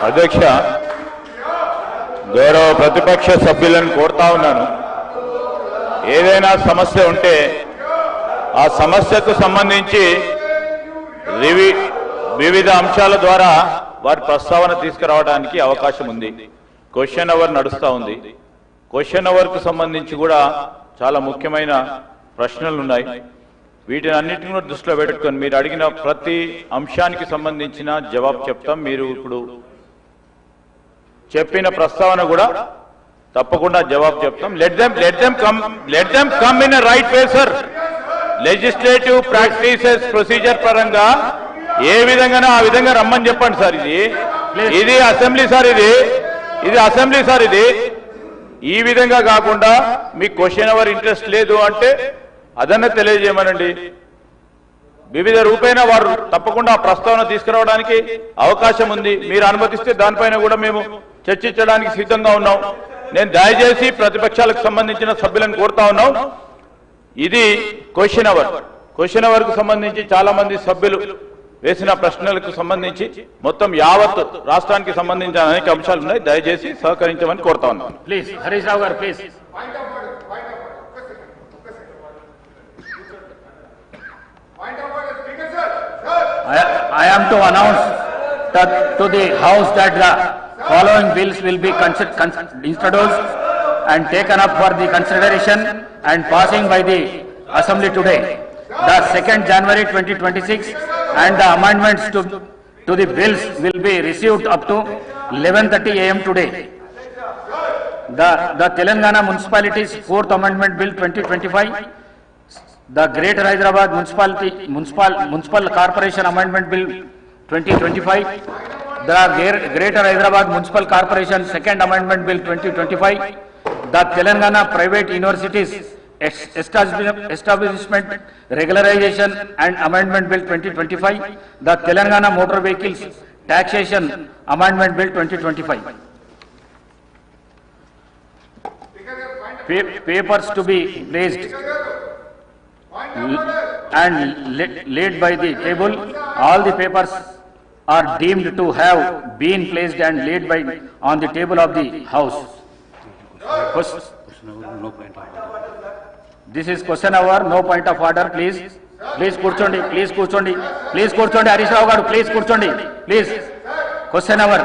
అధ్యక్ష గౌరవ ప్రతిపక్ష సభ్యులను కోరుతా ఉన్నాను. ఏదైనా సమస్య ఉంటే ఆ సమస్యకు సంబంధించి వివిధ అంశాల ద్వారా వారి ప్రస్తావన తీసుకురావడానికి అవకాశం ఉంది. క్వశ్చన్ అవర్ నడుస్తూ ఉంది. క్వశ్చన్ అవర్కు సంబంధించి కూడా చాలా ముఖ్యమైన ప్రశ్నలు ఉన్నాయి. వీటిని అన్నింటినీ దృష్టిలో పెట్టుకొని మీరు అడిగిన ప్రతి అంశానికి సంబంధించిన జవాబు చెప్తాం. మీరు ఇప్పుడు చెప్పిన ప్రస్తావన కూడా తప్పకుండా జవాబు చెప్తాం. Let them come in right way sir. Legislative practices procedure పరంగా ఏ విధంగానో ఆ విధంగా రమ్మని చెప్పండి సార్. ఇది అసెంబ్లీ సార్. ఇది అసెంబ్లీ సార్. ఈ విధంగా కాకుండా మీకు క్వశ్చన్ అవర్ ఇంట్రెస్ట్ లేదు అంటే అదన్నా తెలియజేయమనండి. వివిధ రూపేణ వారు తప్పకుండా ప్రస్తావన తీసుకురావడానికి అవకాశం ఉంది. మీరు అనుమతిస్తే దానిపైన కూడా మేము చర్చించడానికి సిద్ధంగా ఉన్నాం. నేను దయచేసి ప్రతిపక్షాలకు సంబంధించిన సభ్యులను కోరుతా ఉన్నాం. ఇది క్వశ్చన్ అవర్. క్వశ్చన్ అవర్ కు సంబంధించి చాలా మంది సభ్యులు వేసిన ప్రశ్నలకు సంబంధించి మొత్తం యావత్ రాష్ట్రానికి సంబంధించిన అనేక అంశాలు ఉన్నాయి. దయచేసి సహకరించమని కోరుతా ఉన్నాను. ప్లీజ్ హరీష్ రావు గారు please. I am to announce to the House that the following bills will be introduced and taken up for the consideration and passing by the Assembly today. The 2nd January 2026 and the amendments to the bills will be received up to 11:30 AM today. The Telangana Municipalities 4th Amendment Bill 2025, the Greater Hyderabad Municipal Corporation Amendment Bill 2025, the Greater Hyderabad Municipal Corporation 2nd Amendment Bill 2025, the Telangana Private Universities Establishment Regularization and Amendment Bill 2025, the Telangana Motor Vehicles Taxation Amendment Bill 2025. Papers to be placed and laid by the table. All the papers are deemed to have been placed and laid by on the table of the House. This is question hour, no point of order, please. Please కూర్చోండి, please కూర్చోండి, please కూర్చోండి. హరీష్ రావు గారు please కూర్చోండి, please. Question hour.